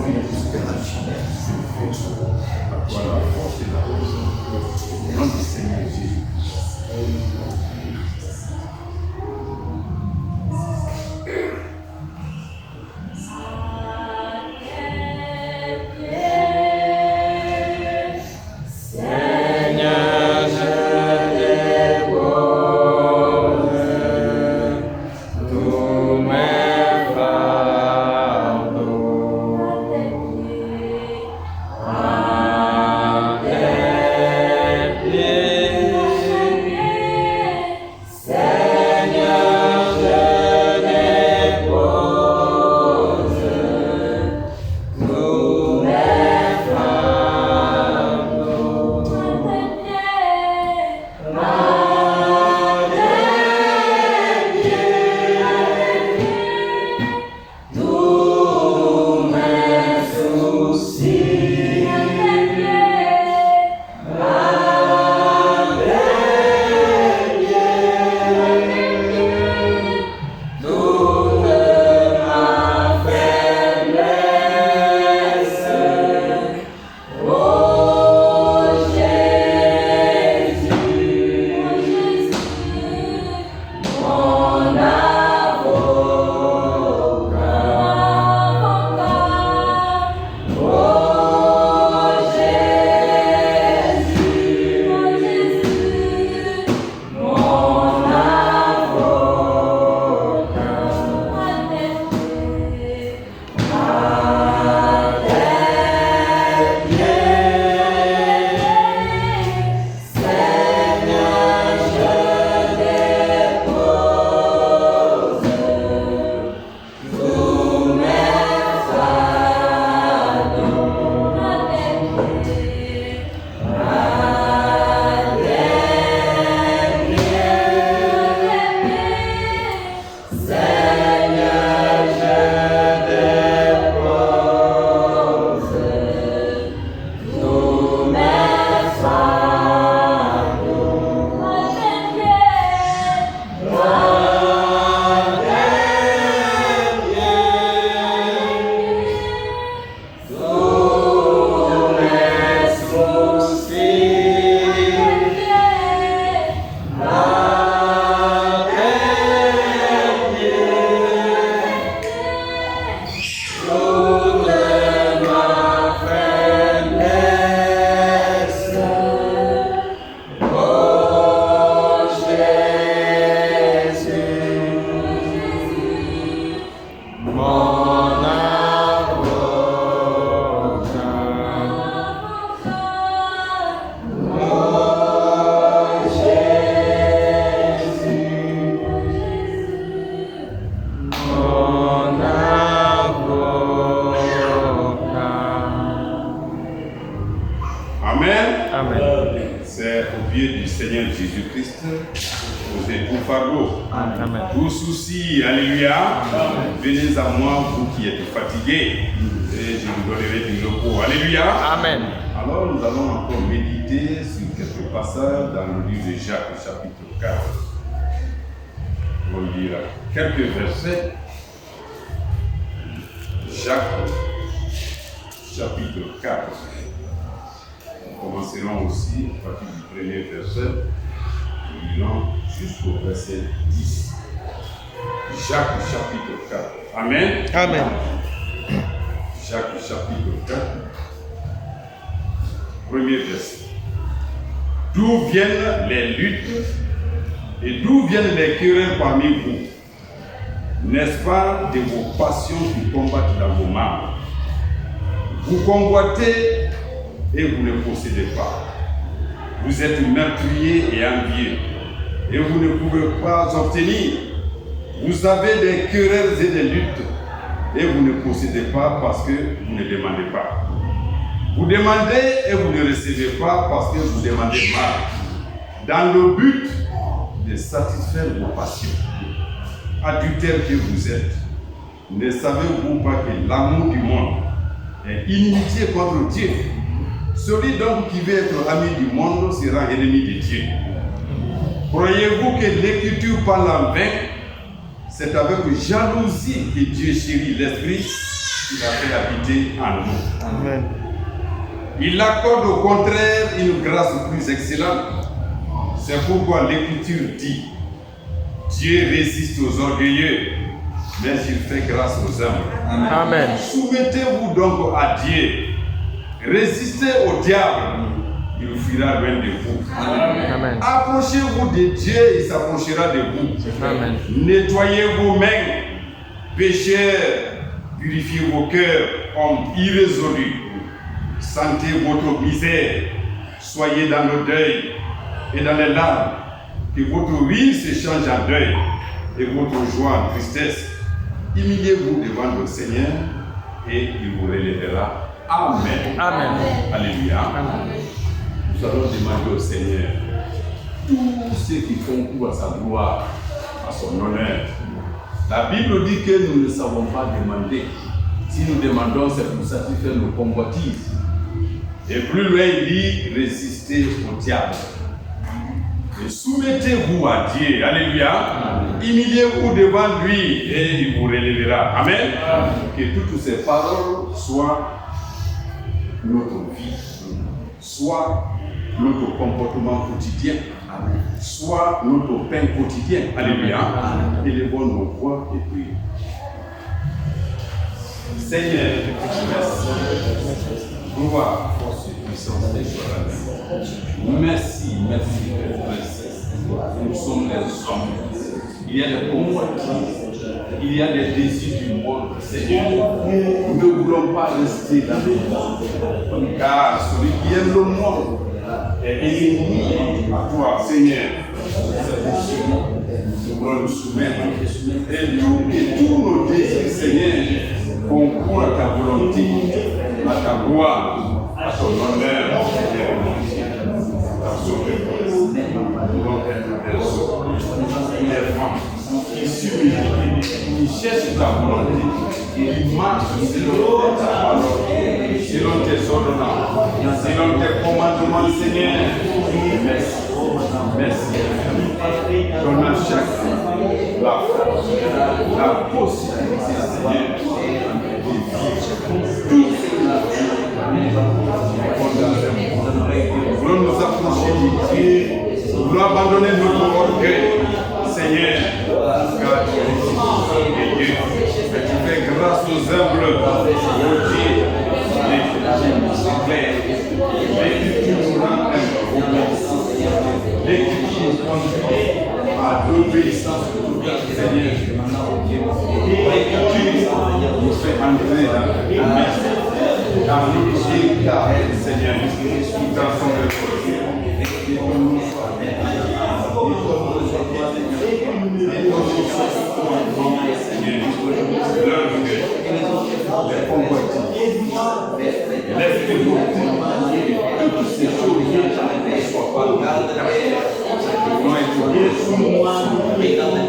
pieds du Seigneur Jésus-Christ, posez tout fardeau, Amen. tout souci, alléluia. Venez à moi, vous qui êtes fatigués, et je vous donnerai du repos, alléluia. Amen. Alors nous allons encore méditer sur quelques passages dans le livre de Jacques, chapitre 4. On lira quelques versets. Jacques, chapitre 4. Nous commencerons aussi à partir du premier verset. Nous lirons jusqu'au verset 10. Jacques, chapitre 4. Amen. Amen. Jacques, chapitre 4. Premier verset. D'où viennent les luttes et d'où viennent les querelles parmi vous? N'est-ce pas de vos passions qui combattent dans vos membres? Vous convoitez et vous ne possédez pas. Vous êtes meurtriers et envieux et vous ne pouvez pas obtenir. Vous avez des querelles et des luttes et vous ne possédez pas parce que vous ne demandez pas. Vous demandez et vous ne recevez pas parce que vous demandez mal, dans le but de satisfaire vos passions. Adultères que vous êtes, ne savez-vous pas que l'amour du monde est inimitié contre Dieu? Celui donc qui veut être ami du monde sera ennemi de Dieu. Croyez-vous que l'Écriture parle en vain? C'est avec jalousie que Dieu chérit l'Esprit qu'il a fait habiter en nous. Amen. Il accorde au contraire une grâce plus excellente. C'est pourquoi l'Écriture dit: Dieu résiste aux orgueilleux, mais il fait grâce aux humbles. Amen. Soumettez-vous donc à Dieu. Résistez au diable, il fuira loin de vous. Amen. Approchez-vous de Dieu, il s'approchera de vous. Amen. Nettoyez vos mains, pécheurs, purifiez vos cœurs, hommes irrésolus. Sentez votre misère, soyez dans le deuil et dans les larmes, que votre rire se change en deuil et votre joie en tristesse. Humiliez-vous devant le Seigneur et il vous relèvera. Amen. Amen. Alléluia. Amen. Nous allons demander au Seigneur tous ceux qui concourent à sa gloire, à son honneur. La Bible dit que nous ne savons pas demander. Si nous demandons, c'est pour satisfaire nos convoitises. Et plus loin, il dit, résistez au diable. Et soumettez-vous à Dieu. Alléluia. Humiliez-vous devant lui et il vous relèvera. Amen. Que toutes ces paroles soient notre vie, soit notre comportement quotidien, soit notre pain quotidien. Alléluia. Élevons nos voix et prions. Seigneur, merci. Gloire, force et puissance des choses. Merci, merci, princesse. Nous sommes les hommes. Il y a des convoitises, il y a des désirs du monde, Seigneur. Nous ne voulons pas rester dans le monde, car celui qui aime le monde est ennemi à toi, Seigneur. Nous voulons nous soumettre et tous nos désirs, Seigneur, concourent à ta volonté, à ta gloire, à ton honneur. Nous devons être des hommes, des femmes qui s'humilient, qui cherchent ta volonté, qui marchent selon ta parole, selon tes ordonnances, selon tes commandements, Seigneur. Merci. Merci. Donne à chacun la force, la possibilité, Seigneur, de vivre tout ce que nous voulons nous approcher de Dieu, nous voulons abandonner notre orgueil, Seigneur, car tu es Dieu. Et tu fais grâce aux humbles, ô Dieu. C'est clair. L'Écriture nous rend humbles. L'Écriture nous conduit à l'obéissance de tout Seigneur. L'Écriture nous fait entrer dans la promesse. Dans l'objet car Seigneur, nous dansons le projet. L'esprit toutes ces choses ne soient Garde, Père, sous moi, regarde,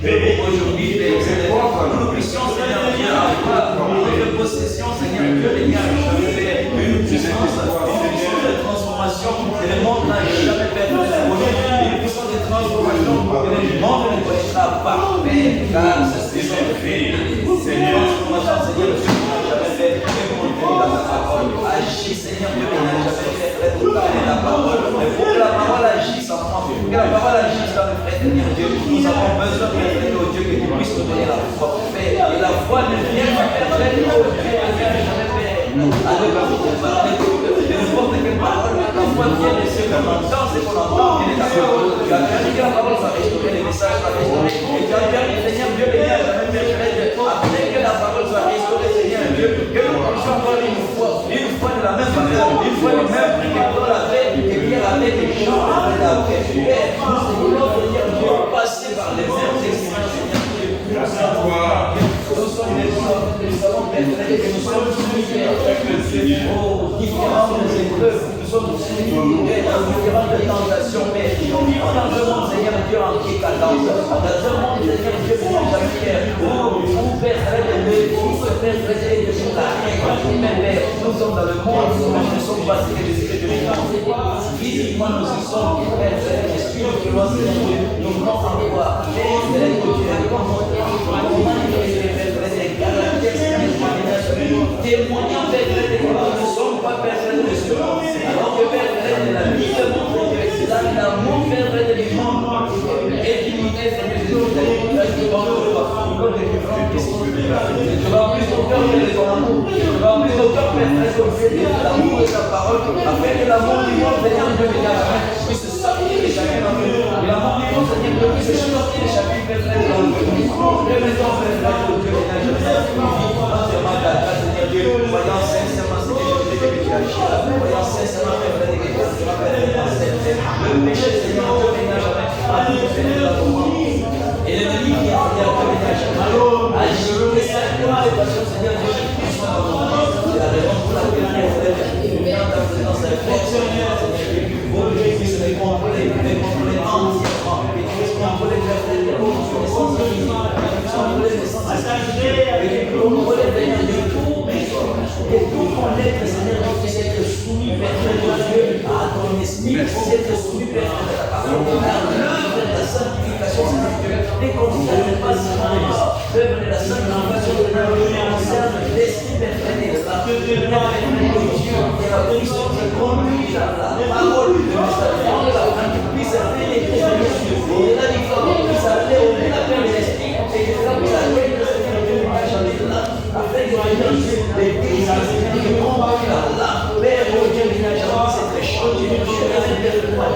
Père, aujourd'hui, nous puissions, Seigneur Dieu, avoir notre possession, Seigneur Dieu, une puissance de transformation que le monde n'a jamais fait une puissance de transformation que le monde ne connaîtra pas. Car c'est ce que fait. Seigneur, transformation, Seigneur Dieu, n'a jamais fait dans ta parole. Agis, Seigneur Dieu, n'a jamais fait pour parler la parole. Mais pour que la parole agisse en moi, pour que la parole agisse dans le frère, Seigneur Dieu, nous avons besoin de Dieu que tu puisses nous donner la foi. Et la foi ne vient pas faire jamais fait. Avec la foi, n'importe quelle parole, la foi vient de ce qu'on entend, ce qu'on entend, vient de ta parole. Tu as permis que la parole soit restaurée, les messages soient restaurés. Et tu as permis, Seigneur Dieu, après que la parole soit restaurée, Seigneur Dieu, que nous puissions avoir une foi de la même manière, une foi du même prix que Paul avait, et Pierre avait, et Jean avait la paix. Nous voulons, Seigneur Dieu, passer par les mêmes expériences, Seigneur Dieu. Nous sommes des hommes, nous savons peut-être que nous sommes différents des épreuves, nous sommes différentes tentations, mais nous vivons dans un monde, Seigneur Dieu, en qui cadence, dans un monde, Seigneur Dieu, qui n'est jamais fier, où Père, nous sommes dans le monde, nous ne sommes pas des esprits de l'Église. Physiquement, nous y sommes, Père, l'esprit de violence, nous voulons encore, témoignant Père que nous ne sommes pas Père de ce monde, alors que Père de la vie de mon Dieu, c'est là l'amour Père du monde et l'unité Seigneur Jésus, tu vas ouvrir ton cœur de ton amour, tu vas ouvrir ton cœur Père de l'amour de ta parole, afin que l'amour du monde Seigneur Dieu puisse sortir de chacun d'entre nous, et l'amour du monde Seigneur Dieu puisse sortir de chacun Père d'entre nous. Remettons Père Dieu, entièrement ta grâce Seigneur Dieu, voyons sincèrement Seigneur Dieu que tu agis, voyons sincèrement Père que tu agis, le péché Seigneur Dieu ménage et l'ennemi qui est Seigneur Dieu ménage agis simplement les passions Seigneur Dieu qui sont dans ton nom, c'est la raison pour laquelle tu es dans ta présence Seigneur Dieu, pour que tu puisses les contrôler entièrement, que tu puisses contrôler Père de Dieu, que tu puisses contrôler les sens et que tu contrôles Seigneur Dieu et tout ton être Seigneur Dieu puisse être soumis Père de Dieu à ton esprit, puisse être soumis Père de ta parole, à l'œuvre de la sanctification Seigneur Dieu, et qu'on ne s'arrête pas seulement l'œuvre de la sanctification Seigneur Dieu, mais concerne l'esprit Père de Dieu, et la puissance de conduire la parole de Seigneur, afin qu'il puisse pénétrer Seigneur Dieu, et la victoire puisse aller au-delà de l'esprit, et que ça puisse aller Seigneur Dieu, afin que Seigneur Dieu, l'Église Seigneur Dieu, combat là, Père, oh Dieu, c'est très chaud, Dieu, je vais faire de moi,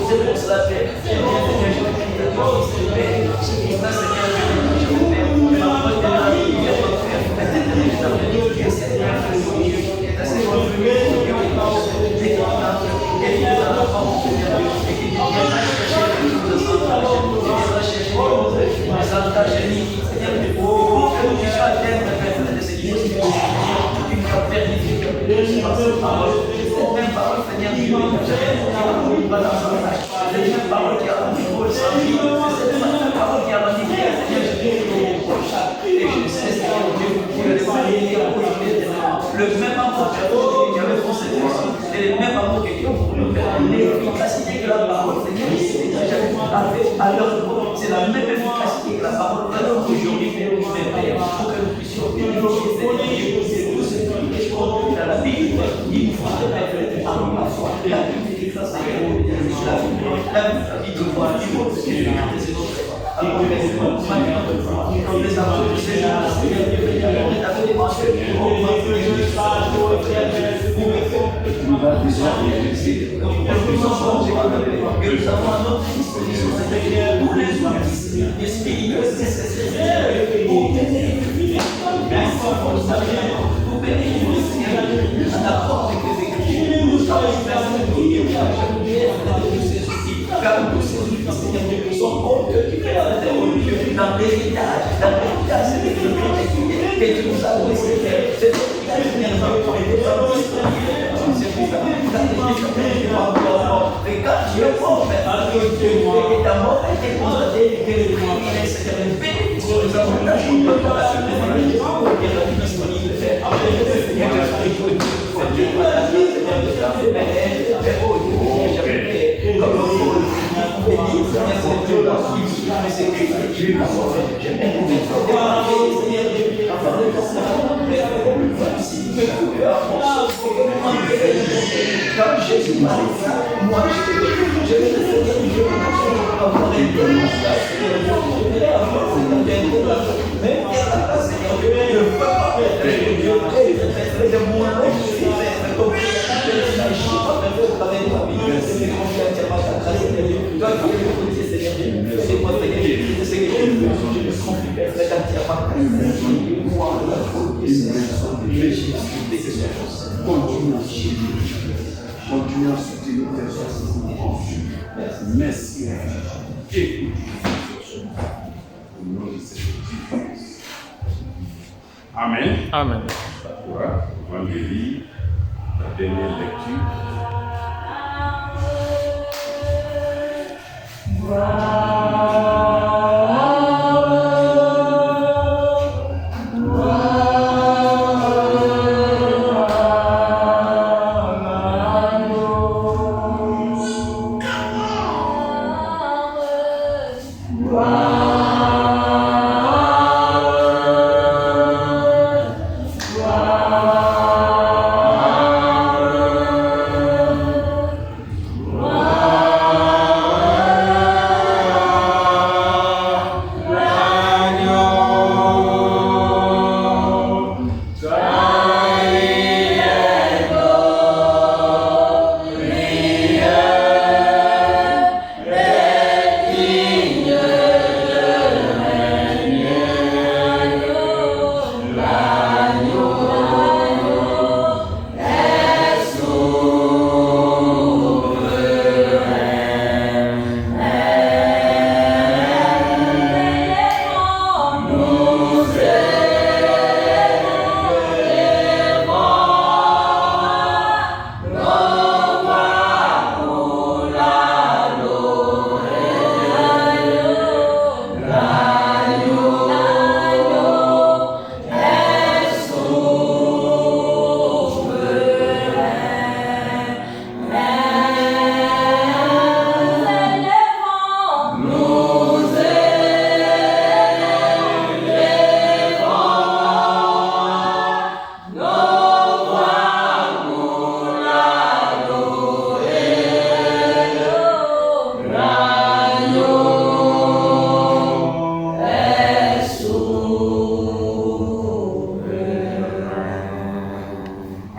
C'est pour cela, Père. Seigneur, je te prie de toi, Père. C'est pour cela, Seigneur, je te prie, Père. Ma foi de la vie, Père. Seigneur, le même amour qui avait pour cette personne, et le même amour que Dieu pour nous faire, l'efficacité que la parole, Seigneur, avait à leur niveau, c'est la même efficacité que la parole va aujourd'hui faire pour que nous puissions bénéficier, Seigneur, de tout ce qui est contenu dans la Bible. Il nous faut être par la foi, la vie, la vie de voir, il faut que c'est notre alors, comme les amours du Seigneur, dans l'héritage, c'est que tu nous as laissé faire. C'est pour ça que nous et quand tu es mort, et ta mort a été constatée, que le crime est un bénéfice sur les avantages qu'on peut pas disponible. Quand Jésus m'a dit ça, moi je vais avoir une bonne même à la place, Seigneur, je ne peux pas faire de moi. Continue à soutenir tes enfants. Merci. Écoute. Au nom de Jésus. Amen. Amen. Voilà, avant de lire la dernière lecture.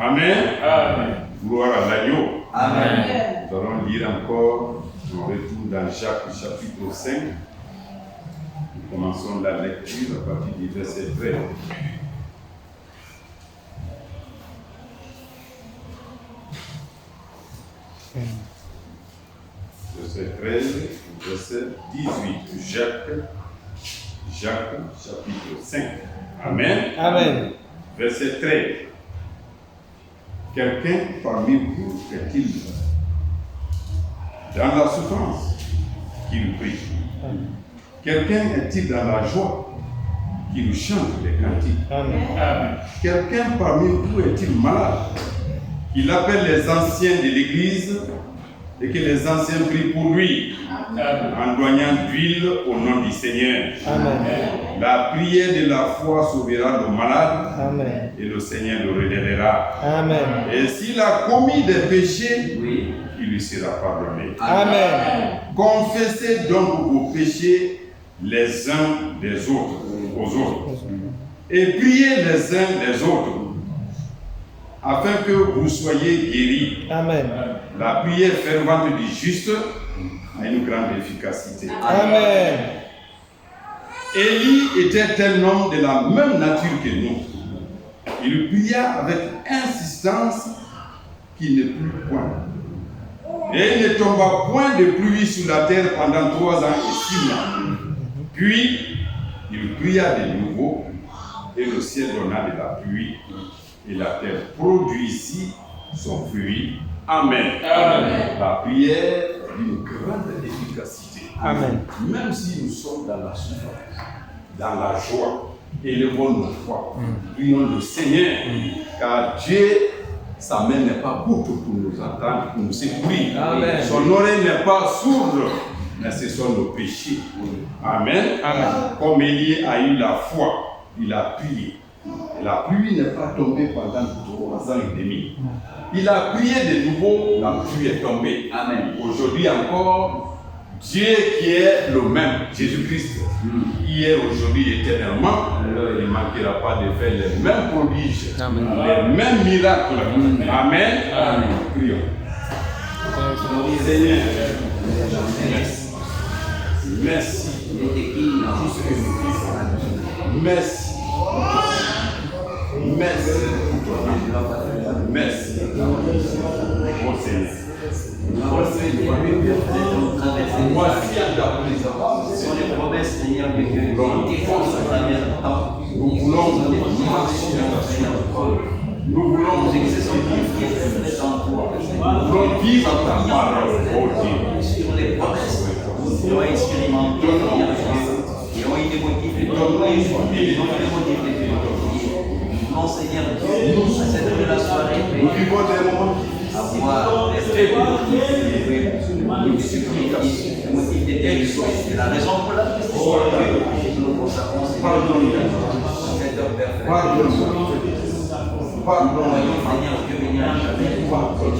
Amen. Gloire à l'agneau. Amen. Nous allons lire encore On retourne dans Jacques chapitre 5. Nous commençons la lecture à partir du verset 13. Verset 13, verset 18. Jacques chapitre 5. Amen. Amen. Verset 13. Quelqu'un parmi vous est-il dans la souffrance qu'il prie? Quelqu'un est-il dans la joie qu'il chante des cantiques? Amen. Quelqu'un parmi vous est-il malade qu'il appelle les anciens de l'Église et que les anciens prient pour lui en doignant d'huile au nom du Seigneur? Amen. La prière de la foi sauvera le malade Amen. et le Seigneur le relèvera. Amen. Et s'il a commis des péchés, il lui sera pardonné. Amen. Confessez donc vos péchés les uns des autres, aux autres, et priez les uns des autres, afin que vous soyez guéris. Amen. La prière fervente du juste a une grande efficacité. Amen. Élie était un homme de la même nature que nous. Il pria avec insistance qu'il ne plût point. Et il ne tomba point de pluie sur la terre pendant 3 ans et 6 mois. Puis, il pria de nouveau, et le ciel donna de la pluie, et la terre produisit son fruit. Amen. Amen. La prière a une grande efficacité. Amen. Même si nous sommes dans la souffrance, dans la joie, élevons nos foi, prions le Seigneur, car Dieu, sa main n'est pas courte pour nous entendre, pour nous secourir. Amen. Son oreille n'est pas sourde, mais ce sont nos péchés. Amen. Amen. Comme Élie a eu la foi, il a prié. Et la pluie n'est pas tombée pendant 3 ans et demi. Il a prié de nouveau, la pluie est tombée. Amen. Aujourd'hui encore, Dieu qui est le même, Jésus-Christ, hier, aujourd'hui, éternellement, il ne manquera pas de faire les mêmes prodiges, les mêmes miracles. Amen. Amen. Prions. Seigneur, merci pour tout ce que nous faisons. Merci. Merci pour ton amour. Merci. Mon Seigneur. Voici à ta présence. Ce sont les promesses, Seigneur, que Dieu nous voulons marcher dans ta présence. Nous voulons vivre ta parole, oh Dieu. sur les promesses qui ont expérimenté, qui ont été motivés, non, Seigneur, à cette heure de la soirée, nous vivons des moments avoir des motifs d'éternité. C'est la raison pour laquelle nous nous consacrons, Seigneur, cette heure perfecte. pardon, Seigneur Dieu, béni à jamais. Tu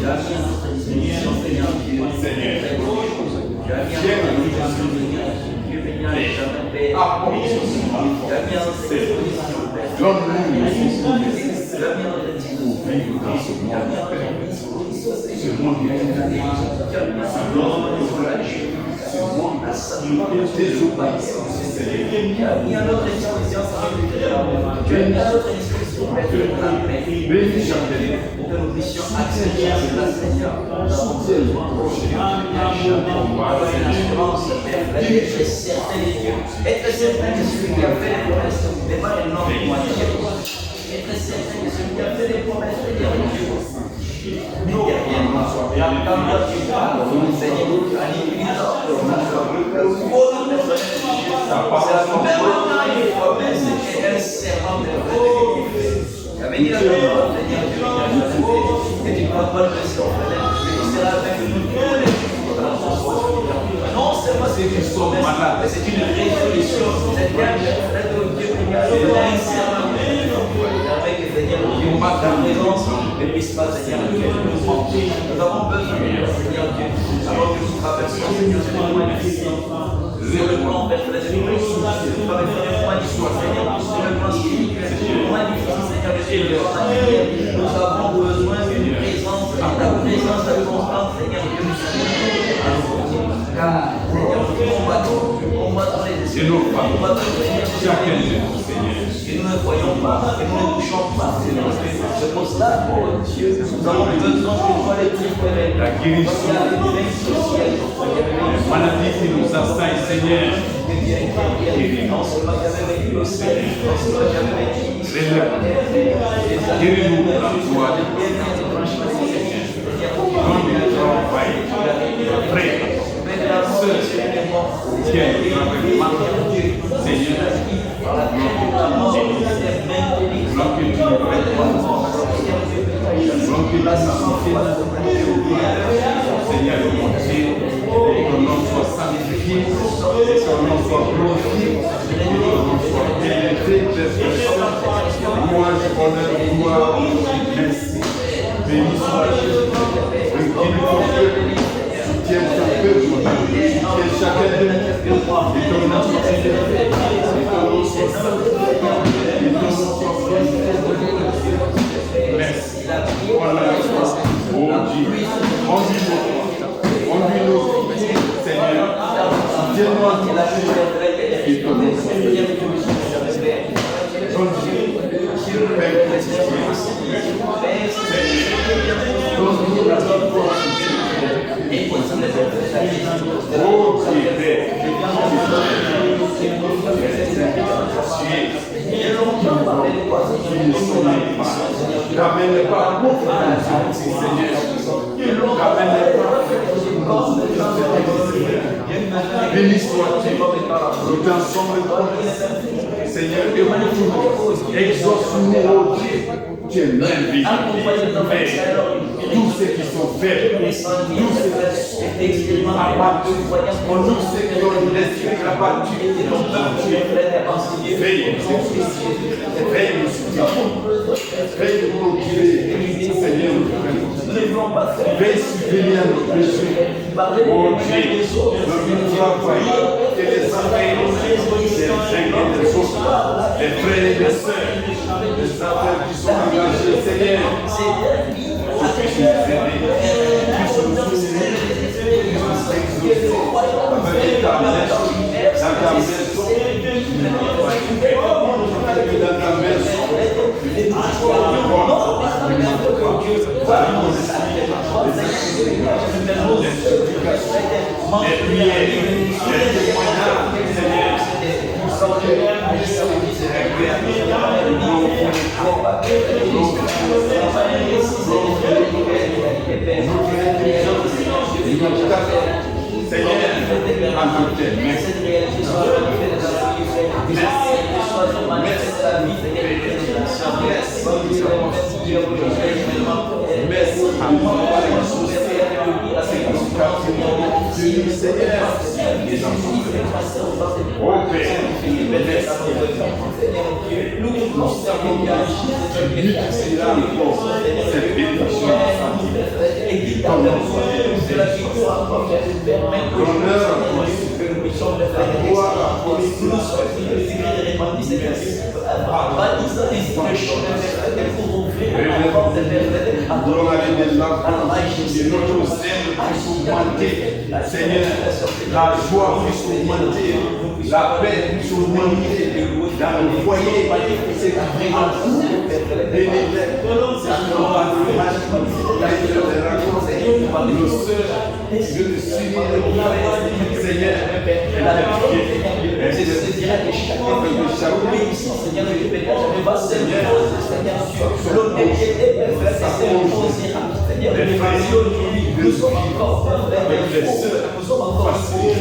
as mis notre disposition, Seigneur Dieu. Seigneur. Tu as mis notre disposition, Dieu béni à jamais, Père. Tu as mis notre disposition, Père. Donne-nous Tu as mis notre disposition, vivre dans ce monde. Ce monde qui est tu as mis à notre disposition, tu as mis à notre disposition, béni chaque année. pour que nous puissions accepter cela, Seigneur. Nous avons besoin d'avoir une assurance, Père, d'être certain de Dieu, être certain que celui qui a fait les promesses n'est pas un homme pour être certain que celui qui a fait les promesses est Dieu. Nous, derrière nous, quand tu parles, Seigneur, à l'individu, au nom de Dieu, c'est la même promesse et un serment de Dieu. Tu as dit la parole, Seigneur, que tu ne vas pas le laisser en fait, mais tu seras avec nous tous les jours dans ton soir. Non seulement c'est une promesse, mais c'est une résolution. C'est un Dieu qui a fait un serment. Permet que Seigneur Dieu, ta présence ne puisse pas, Seigneur Dieu, nous manquer. Nous avons besoin de Seigneur Dieu, alors que nous traversons, Seigneur, sur le point difficile. Sur le plan personnel, nous traversons le point difficile, Seigneur, sur le plan spirituel, le point difficile, Seigneur, sur le plan matériel. Nous avons besoin d'une présence, de ta présence constante, Seigneur Dieu. de nos familles, chacun de nous, Seigneur. Que nous ne voyons pas, que nous ne touchons pas, Seigneur. C'est pour cela, oh Dieu, nous avons besoin de toi les préférés. La guérison, les maladies qui nous assaillent, Seigneur. Guéris-nous, guéris-nous pour la joie de donne du travail, frère, sœur, qui est le travail marqué, Seigneur, Seigneur, mon Dieu, que ton nom soit sanctifié, que ton nom soit glorifié, que ton nom soit élevé, louange, honneur, gloire, merci. Béni soit Jésus, incline ton peuple, soutiens ton peuple, soutiens chacun de nous, et ton nom soit élevé, et ton nom soit sanctifié, et ton nom soit glorifié. Merci. Honneur, oh Dieu, conduis-nous, Seigneur, soutiens-nous en tout et ton nom soit élevé. Ramène pas béni sois-tu, nous t'ensemble, Seigneur, écoute-nous, exauce-nous, oh Dieu, tu es l'invisible, tous ceux qui sont faibles, tous ceux qui sont abattus, tous ceux qui ont l'esprit abattu, veille nous soutient, veille nous procurer, Seigneur, veille subvenir à nos péchés, oh Dieu, notre travail, et les affaires des uns et des autres, les frères et les sœurs, les affaires qui sont engagées, Seigneur, pour que puisse nous aider, puisse nous soutenir, puisse nous exaucer avec ta maison, dans ta maison, dans ta maison, les prières, les témoignages, Seigneur, Seigneur, à nos têtes, merci. Seigneur, la joie puisse augmenter, la paix puisse augmenter dans le foyer, c'est en couple, bénéfique, nos sœurs, de s'unir,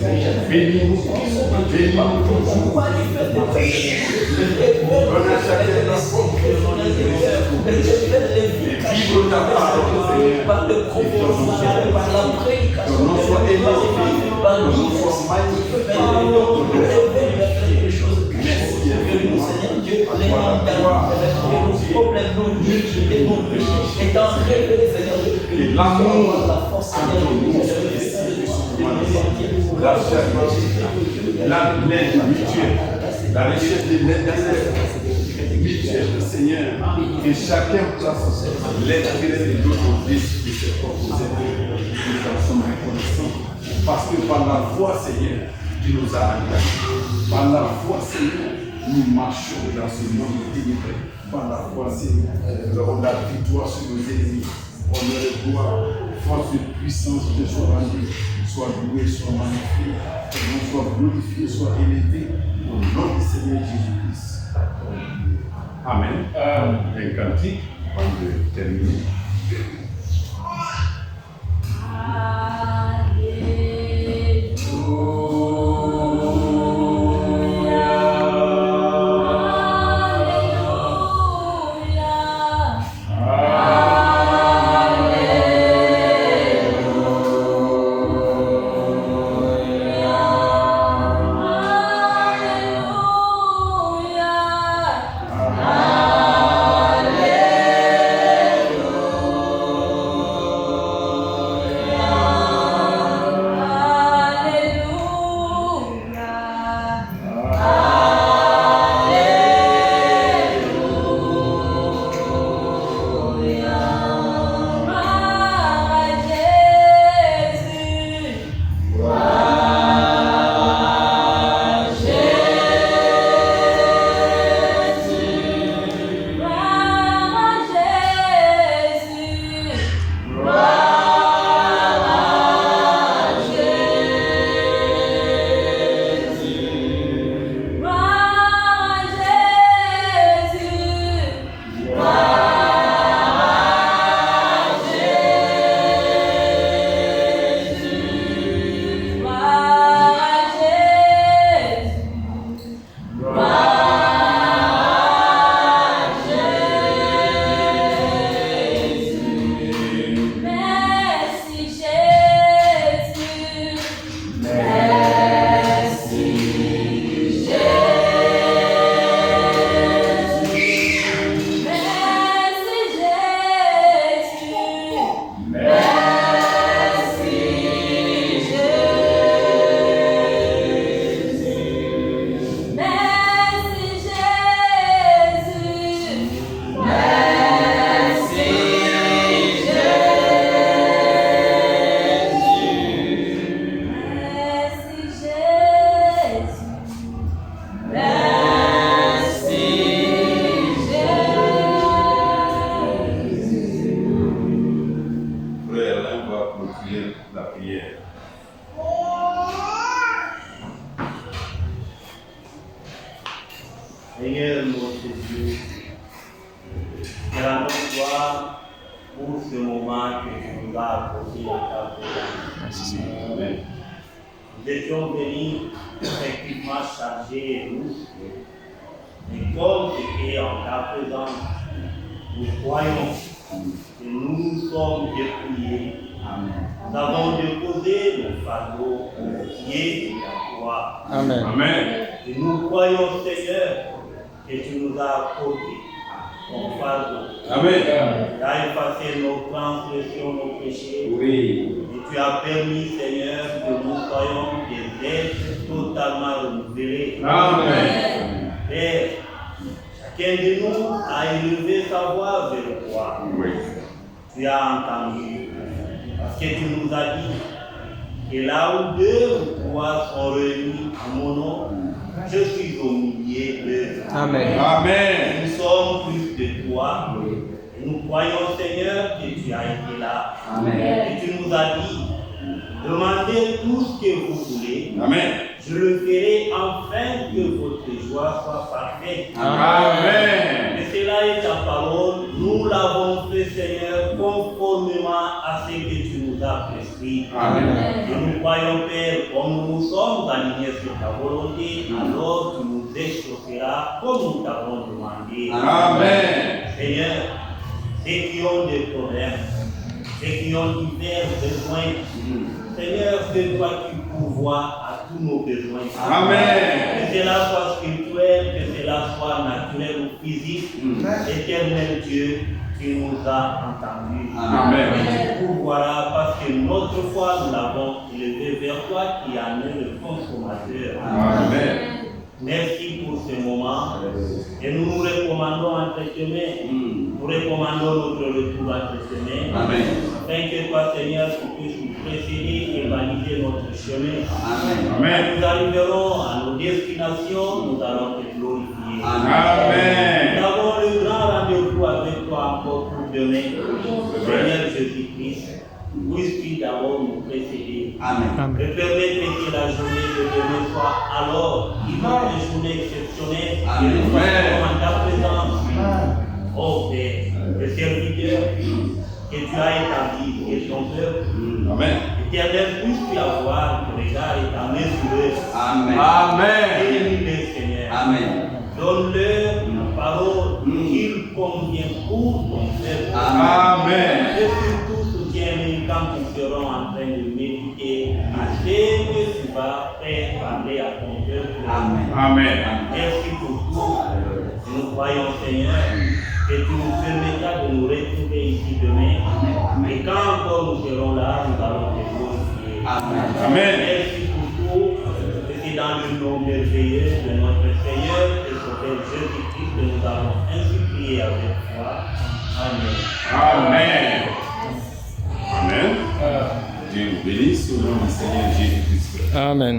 Seigneur, bénis-nous toujours. Donne à chacun la force et vivre ta parole, Seigneur. Par le prophète, par la prédication, que l'on soit élevé, que l'on soit magnifié, que l'on merci, Seigneur Dieu, les problèmes, nos difficultés, nos péchés, étant révélés, Seigneur Dieu, que l'amour, la force, Seigneur Dieu, la charité, la plainte mutuelle, la richesse de l'aide mutuelle, Seigneur, que chacun place l'intérêt de l'autre qui s'est proposé. Nous en sommes reconnaissants. Parce que par la foi, Seigneur, tu nous as engagés. Par la foi, Seigneur, nous marchons dans ce monde ténébreux. Par la foi, Seigneur, nous avons la victoire sur nos ennemis. Honneur et gloire, force et puissance te soient rendues. Sois loué, sois magnifié, ton nom soit glorifié, soit élevé. Au nom du Seigneur Jésus-Christ. Amen. Un cantique avant de terminer. La prière. Seigneur notre Dieu, rendons gloire pour ce moment que tu nous as accordé dans ta présence. Amen. Nous étions venus effectivement chargés et lourds, mais comme c'était en ta présence, nous croyons que nous nous sommes dépouillés. Nous avons déposé nos fardeaux au pied de la croix. Amen. Amen. Et nous croyons, Seigneur, que tu nous as accordé ton fardeau. Amen. Tu as effacé nos transgressions, nos péchés. Oui. Et tu as permis, Seigneur, que nous soyons des êtres totalement renouvelés. Amen. Père, chacun de nous a élevé sa voix vers toi. Oui. Tu as entendu. Parce que tu nous as dit que là où deux ou trois sont réunis à mon nom, je suis au milieu d'eux. Amen. Amen. Nous sommes plus de toi. Et nous croyons, Seigneur, que tu as été là. Amen. Et tu nous as dit, demandez tout ce que vous voulez. Amen. Je le ferai afin que votre joie soit parfaite. Amen. Et cela est ta parole. Nous l'avons fait, Seigneur, conformément à ce que tu nous as prescrit. Amen. Et nous croyons, Père, comme nous nous sommes alignés sur ta volonté, alors tu nous exauceras comme nous t'avons demandé. Amen. Seigneur, ceux qui ont des problèmes, ceux qui ont divers besoins, Seigneur, c'est toi qui pourvois à tous nos besoins. Amen. Que cela soit spirituel, que cela soit naturel ou physique, éternel Dieu, tu nous as entendus. Amen. Et tu pourvoiras parce que notre foi, nous l'avons élevée vers toi qui en est le consommateur. Amen. Merci pour ce moment. Et nous nous recommandons entre tes mains. Nous recommandons notre retour entre tes mains. Amen. Afin que toi, Seigneur, tu puisses nous précéder et valider notre chemin. Amen. Nous arriverons à nos destinations, nous allons te glorifier. Amen. Nous avons le grand rendez-vous avec toi encore pour demain. Seigneur Jésus-Christ, puisses-tu d'abord nous précéder. Amen. Et permettre que la journée de demain soit alors une journée exceptionnelle et nous soyons en ta présence. Oh Père, le serviteur que tu as établi et ton peuple. Amen. Éternel, puisses-tu avoir le regard et ta main sur eux. Amen. Amen. Bénis-les, Seigneur. Amen. Donne-leur une parole qu'il convient pour ton peuple. Amen. Et surtout, soutiens-les quand ils seront en train de méditer à ce que tu vas faire parler à ton peuple. Amen. Amen. Merci pour tout. Nous croyons, Seigneur, que tu nous permettras de nous retrouver ici demain. Et quand encore nous serons là, nous allons te glorifier. Amen. Amen. Merci pour tout. C'est dans le nom merveilleux de notre Seigneur et Sauveur Jésus-Christ que nous allons ainsi prier avec foi. Amen. Amen. Amen. Dieu vous bénisse au nom du Seigneur Jésus-Christ. Amen.